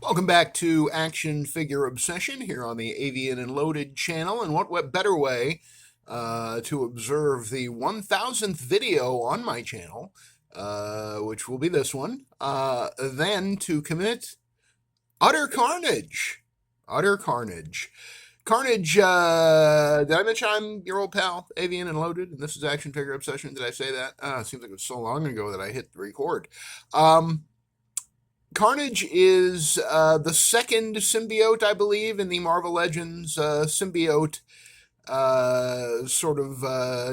Welcome back to Action Figure Obsession here on the Avian and Loaded channel. And what better way to observe the 1000th video on my channel, which will be this one, than to commit utter carnage. Utter carnage. Carnage, did I mention I'm your old pal, Avian and Loaded, and this is Action Figure Obsession? Did I say that? It seems like it was so long ago that I hit record. Carnage is the second symbiote, I believe, in the Marvel Legends symbiote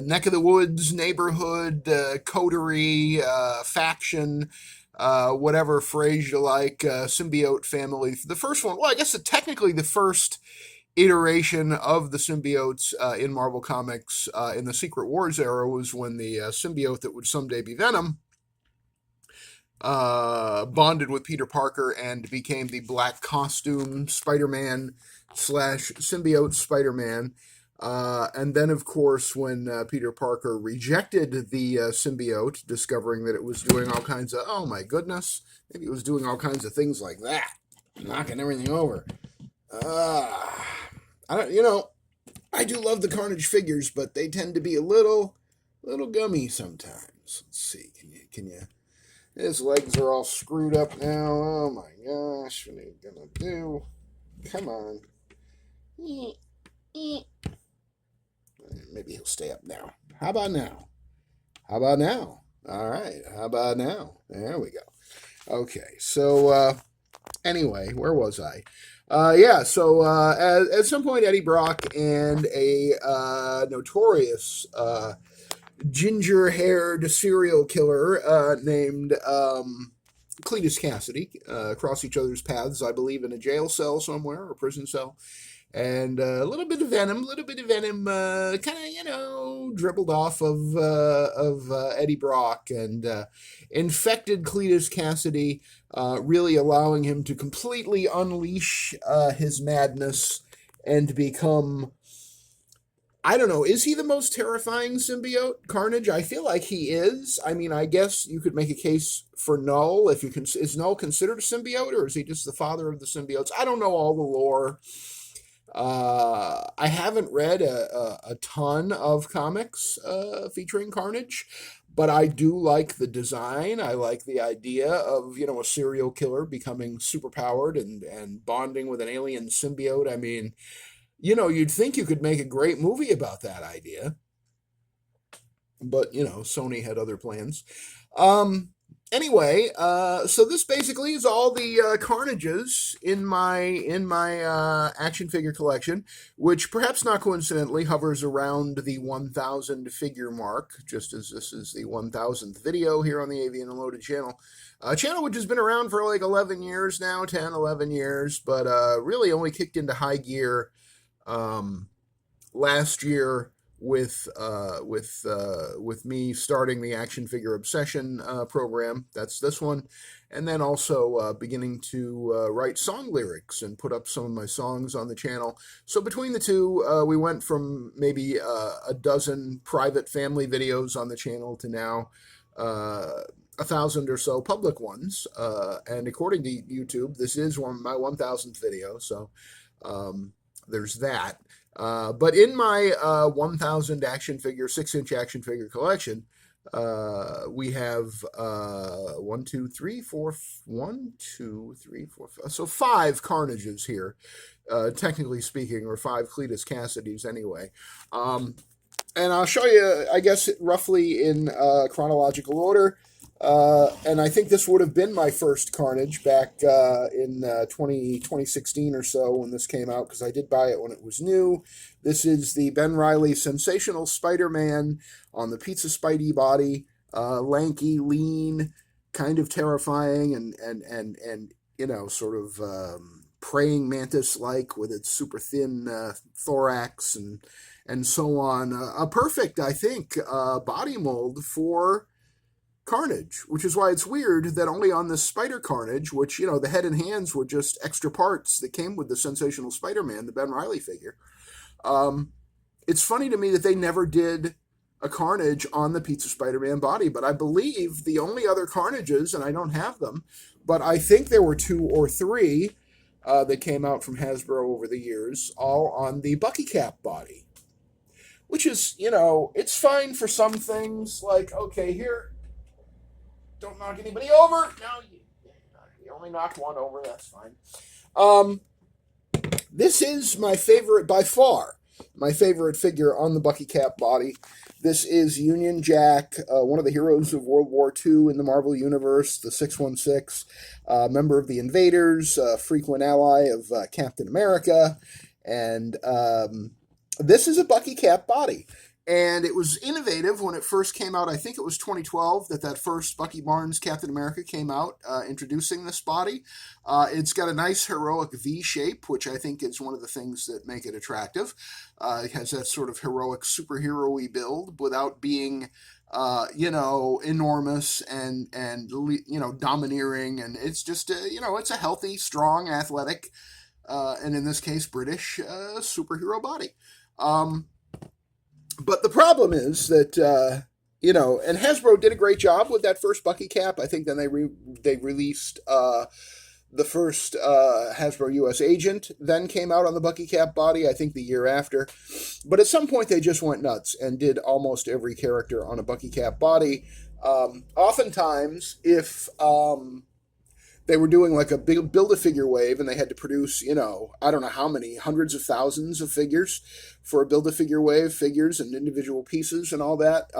neck of the woods, neighborhood, coterie, faction, whatever phrase you like, symbiote family. The first one, well, I guess technically the first iteration of the symbiotes in Marvel Comics in the Secret Wars era was when the symbiote that would someday be Venom bonded with Peter Parker and became the black costume Spider-Man slash symbiote Spider-Man. And then, of course, when Peter Parker rejected the symbiote, discovering that it was doing all kinds of, oh my goodness, maybe it was doing all kinds of things like that, knocking everything over. I do love the Carnage figures, but they tend to be a little gummy sometimes. Let's see, can you? His legs are all screwed up now. Oh my gosh, what are you gonna do? Come on. Maybe he'll stay up now. How about now? How about now? All right, how about now? There we go. Okay, so anyway, where was I? At some point, Eddie Brock and a notorious ginger-haired serial killer named Cletus Cassidy cross each other's paths, I believe, in a jail cell somewhere or prison cell. And a little bit of venom, kind of, dribbled off of Eddie Brock and infected Cletus Cassidy, really allowing him to completely unleash his madness and become, I don't know, is he the most terrifying symbiote, Carnage? I feel like he is. I mean, I guess you could make a case for Null. If you can, is Null considered a symbiote, or is he just the father of the symbiotes? I don't know all the lore. I haven't read a ton of comics featuring Carnage, but I do like the design. I like the idea of, a serial killer becoming superpowered and bonding with an alien symbiote. I mean, you'd think you could make a great movie about that idea, but Sony had other plans. Anyway, so this basically is all the Carnages in my action figure collection, which perhaps not coincidentally hovers around the 1,000 figure mark, just as this is the 1,000th video here on the Avian and Loaded channel. A channel which has been around for like 11 years now, 10, 11 years, but really only kicked into high gear last year with me starting the Action Figure Obsession program. That's this one, and then also beginning to write song lyrics and put up some of my songs on the channel. So between the two, we went from maybe a dozen private family videos on the channel to now 1,000 or so public ones. And according to YouTube, this is my 1,000th video. So there's that. But in my 1,000 action figure, 6-inch action figure collection, we have 1, 2, 3, 4, 1, 2, 3, 4, 5. So 5 Carnages here, technically speaking, or 5 Cletus Cassidys anyway. And I'll show you, I guess, roughly in chronological order. And I think this would have been my first Carnage back in 2016 or so when this came out, because I did buy it when it was new. This is the Ben Reilly Sensational Spider-Man on the Pizza Spidey body, lanky, lean, kind of terrifying, and sort of praying mantis-like with its super thin thorax and so on. A perfect, I think, body mold for Carnage, which is why it's weird that only on this Spider Carnage, which, the head and hands were just extra parts that came with the Sensational Spider-Man, the Ben Reilly figure. It's funny to me that they never did a Carnage on the Pizza Spider-Man body, but I believe the only other Carnages, and I don't have them, but I think there were two or three that came out from Hasbro over the years, all on the Bucky Cap body, which is, it's fine for some things. Like, okay, here, don't knock anybody over. No, you only knocked one over. That's fine. Um, this is my favorite by far. My favorite figure on the Bucky Cap body. This is Union Jack, one of the heroes of World War II in the Marvel Universe, the 616, member of the Invaders, frequent ally of Captain America, and this is a Bucky Cap body. And it was innovative when it first came out. I think it was 2012 that first Bucky Barnes Captain America came out, introducing this body. It's got a nice heroic V shape, which I think is one of the things that make it attractive. It has that sort of heroic superhero-y build without being, enormous and domineering. And it's just, it's a healthy, strong, athletic, and in this case, British superhero body. But the problem is that and Hasbro did a great job with that first Bucky Cap. I think then they released the first Hasbro U.S. Agent, then came out on the Bucky Cap body. I think the year after, but at some point they just went nuts and did almost every character on a Bucky Cap body. Oftentimes, if they were doing like a big Build-A-Figure wave and they had to produce, I don't know how many, hundreds of thousands of figures for a Build-A-Figure wave, figures and individual pieces and all that.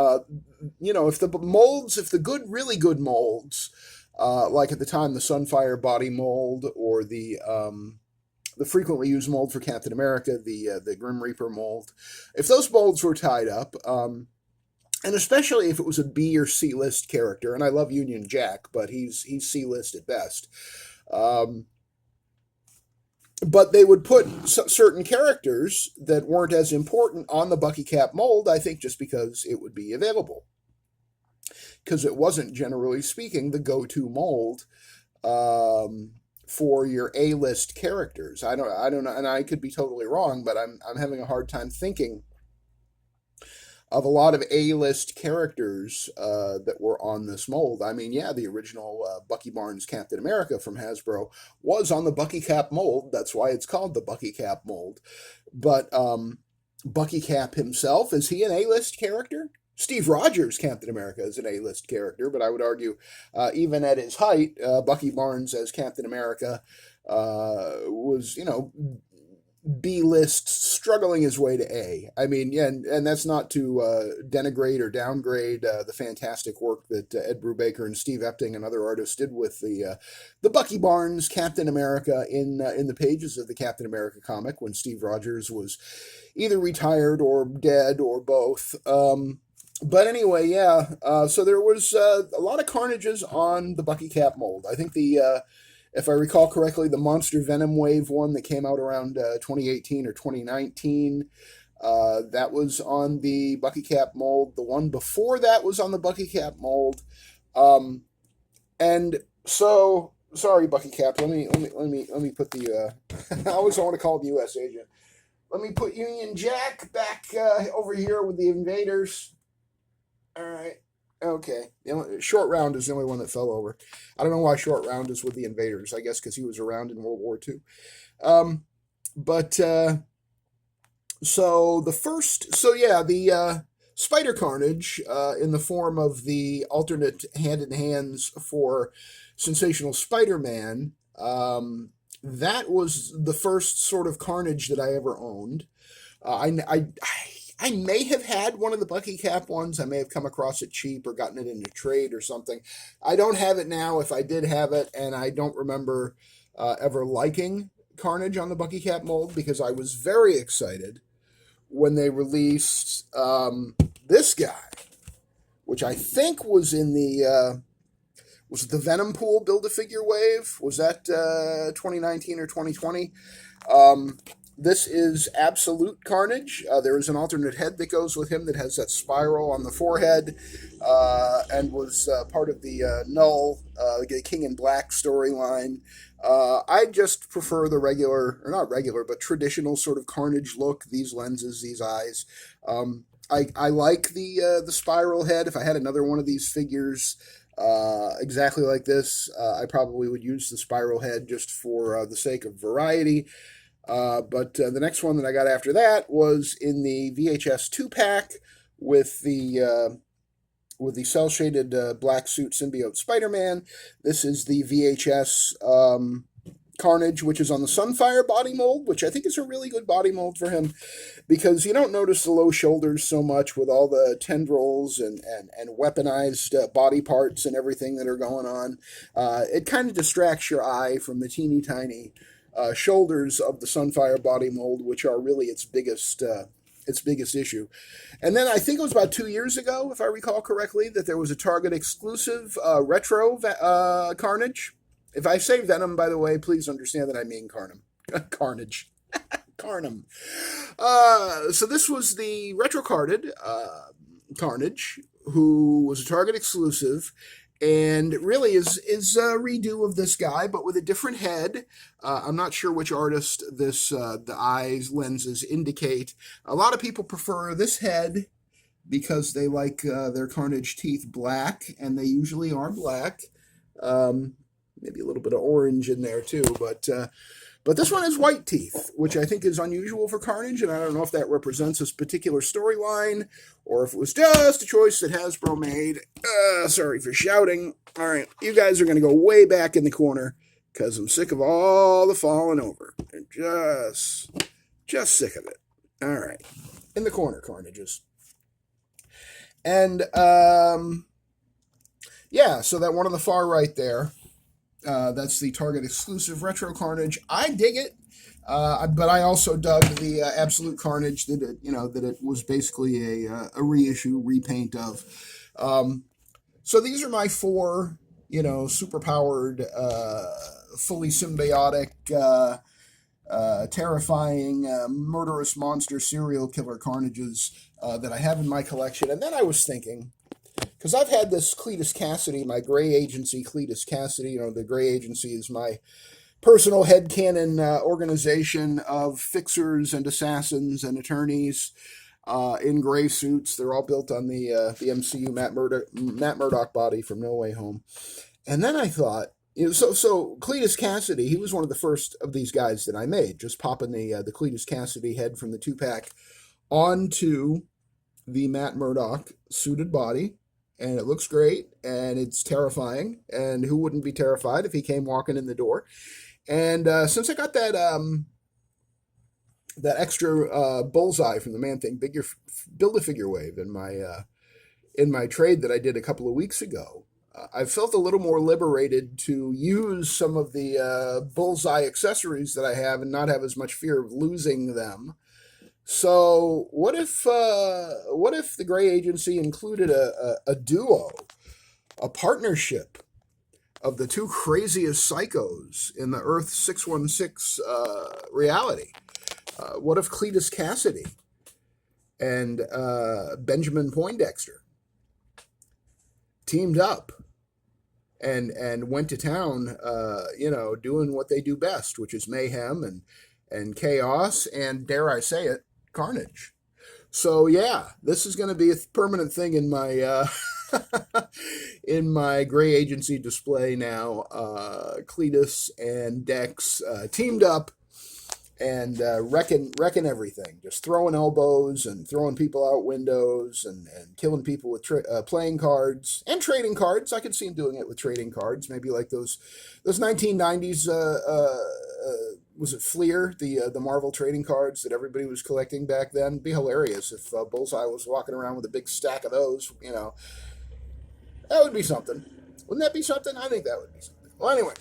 If the really good molds, like at the time the Sunfire body mold or the frequently used mold for Captain America, the Grim Reaper mold, if those molds were tied up, and especially if it was a B or C list character, and I love Union Jack, but he's C list at best. But they would put certain characters that weren't as important on the Bucky Cap mold, I think just because it would be available. Because it wasn't, generally speaking, the go-to mold for your A-list characters. I don't know, and I could be totally wrong, but I'm having a hard time thinking of a lot of A-list characters that were on this mold. I mean, yeah, the original Bucky Barnes Captain America from Hasbro was on the Bucky Cap mold. That's why it's called the Bucky Cap mold. But Bucky Cap himself, is he an A-list character? Steve Rogers Captain America is an A-list character, but I would argue even at his height, Bucky Barnes as Captain America was, B-list, struggling his way to A. I mean, yeah, and that's not to denigrate or downgrade the fantastic work that Ed Brubaker and Steve Epting and other artists did with the Bucky Barnes Captain America in the pages of the Captain America comic when Steve Rogers was either retired or dead or both. But anyway, yeah. So there was a lot of carnages on the Bucky Cap mold. I think if I recall correctly, the Monster Venom Wave one that came out around 2018 or 2019, that was on the Bucky Cap mold. The one before that was on the Bucky Cap mold. And so, sorry, Bucky Cap. Let me put the. I always want to call him U.S. Agent. Let me put Union Jack back over here with the Invaders. All right. Okay. Short Round is the only one that fell over. I don't know why Short Round is with the Invaders. I guess because he was around in World War II. The Spider Carnage in the form of the alternate hand-in-hands for Sensational Spider-Man, that was the first sort of Carnage that I ever owned. I may have had one of the Bucky Cap ones. I may have come across it cheap or gotten it in a trade or something. I don't have it now. If I did have it, and I don't remember ever liking Carnage on the Bucky Cap mold because I was very excited when they released this guy, which I think was in the Venom Pool Build-A-Figure wave. Was that 2019 or 2020? This is Absolute Carnage. There is an alternate head that goes with him that has that spiral on the forehead and was part of the Null, the King in Black storyline. I just prefer the regular, or not regular, but traditional sort of Carnage look, these lenses, these eyes. I like the spiral head. If I had another one of these figures exactly like this, I probably would use the spiral head just for the sake of variety. But the next one that I got after that was in the VHS 2-pack with the cell shaded black suit symbiote Spider-Man. This is the VHS Carnage, which is on the Sunfire body mold, which I think is a really good body mold for him because you don't notice the low shoulders so much with all the tendrils and weaponized body parts and everything that are going on. It kind of distracts your eye from the teeny tiny shoulders of the Sunfire body mold, which are really its biggest issue. And then I think it was about 2 years ago, if I recall correctly, that there was a Target exclusive retro Carnage. If I say Venom, by the way, please understand that I mean Carnum. Carnage. Carnum. So this was the retro-carded Carnage, who was a Target exclusive, and really is a redo of this guy, but with a different head. I'm not sure which artist the eyes lenses indicate. A lot of people prefer this head because they like their Carnage teeth black, and they usually are black. Maybe a little bit of orange in there too, but this one has white teeth, which I think is unusual for Carnage, and I don't know if that represents a particular storyline or if it was just a choice that Hasbro made. Sorry for shouting. All right, you guys are going to go way back in the corner because I'm sick of all the falling over. I'm just sick of it. All right, in the corner, Carnages. And yeah, so that one on the far right there. That's the Target exclusive retro Carnage. I dig it, but I also dug the Absolute Carnage that it was basically a reissue, repaint of. So these are my four, super powered, fully symbiotic, terrifying, murderous monster serial killer Carnages that I have in my collection. And then I was thinking, because I've had this Cletus Cassidy, my Gray Agency Cletus Cassidy. The Gray Agency is my personal headcanon organization of fixers and assassins and attorneys in gray suits. They're all built on the MCU Matt Murdock body from No Way Home. And then I thought, so Cletus Cassidy, he was one of the first of these guys that I made, just popping the Cletus Cassidy head from the 2-pack onto the Matt Murdock suited body. And it looks great, and it's terrifying, and who wouldn't be terrified if he came walking in the door? And since I got that extra bullseye from the Man Thing Build-A-Figure wave in my trade that I did a couple of weeks ago, I felt a little more liberated to use some of the bullseye accessories that I have and not have as much fear of losing them. So what if the Gray Agency included a duo, a partnership of the two craziest psychos in the Earth 616 reality? What if Cletus Cassidy and Benjamin Poindexter teamed up and went to town, doing what they do best, which is mayhem and chaos and, dare I say it, carnage. So yeah, this is going to be a permanent thing in my in my Gray Agency display now. Cletus and Dex teamed up and wrecking everything, just throwing elbows and throwing people out windows and killing people with playing cards and trading cards. I could see him doing it with trading cards, maybe like those 1990s. Was it Fleer, the Marvel trading cards that everybody was collecting back then? It'd be hilarious if Bullseye was walking around with a big stack of those. That would be something. Wouldn't that be something? I think that would be something. Well, anyway.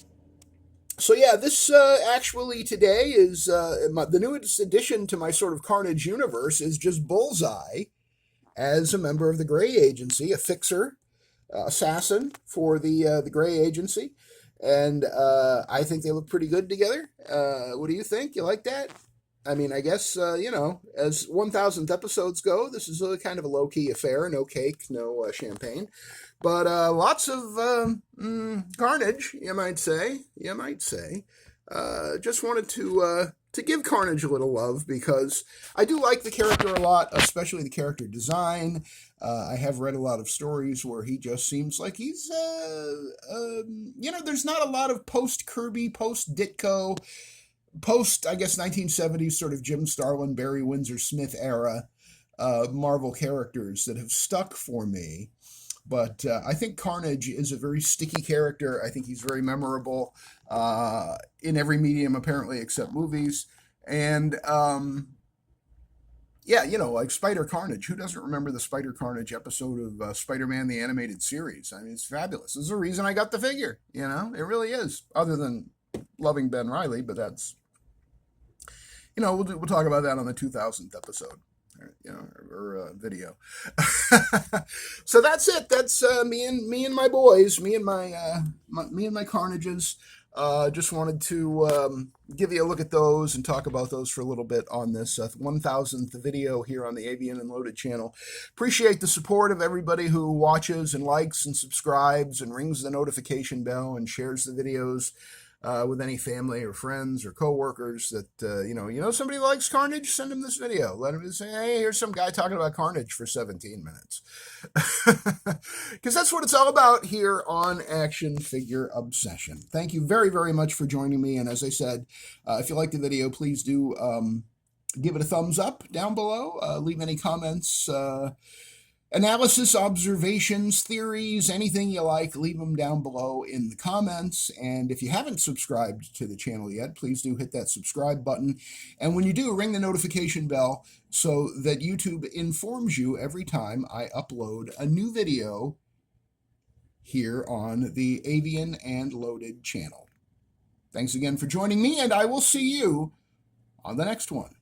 So yeah, this actually today is the newest addition to my sort of Carnage universe is just Bullseye as a member of the Gray Agency, a fixer, assassin for the Gray Agency. And I think they look pretty good together. What do you think? You like that? I mean, I guess, as 1,000th episodes go, this is a kind of a low-key affair. No cake, no champagne. But lots of carnage, you might say. Just wanted to give Carnage a little love because I do like the character a lot, especially the character design. I have read a lot of stories where he just seems like he's, there's not a lot of post Kirby, post Ditko, post, I guess, 1970s sort of Jim Starlin, Barry Windsor Smith era Marvel characters that have stuck for me. But I think Carnage is a very sticky character. I think he's very memorable in every medium, apparently, except movies. And yeah, like Spider Carnage. Who doesn't remember the Spider Carnage episode of Spider Man the Animated Series? I mean, it's fabulous. There's a reason I got the figure, it really is. Other than loving Ben Riley, but that's, we'll talk about that on the 2000th episode. Or video. So that's it. That's me and my boys, me and my Carnages. Just wanted to give you a look at those and talk about those for a little bit on this 1000th video here on the Avian and Loaded channel. Appreciate the support of everybody who watches and likes and subscribes and rings the notification bell and shares the videos with any family or friends or coworkers that, somebody likes Carnage, send them this video. Let them say, hey, here's some guy talking about Carnage for 17 minutes. Because that's what it's all about here on Action Figure Obsession. Thank you very, very much for joining me. And as I said, if you like the video, please do give it a thumbs up down below. Leave any comments, analysis, observations, theories, anything you like, leave them down below in the comments. And if you haven't subscribed to the channel yet, please do hit that subscribe button. And when you do, ring the notification bell so that YouTube informs you every time I upload a new video here on the Avian and Loaded channel. Thanks again for joining me, and I will see you on the next one.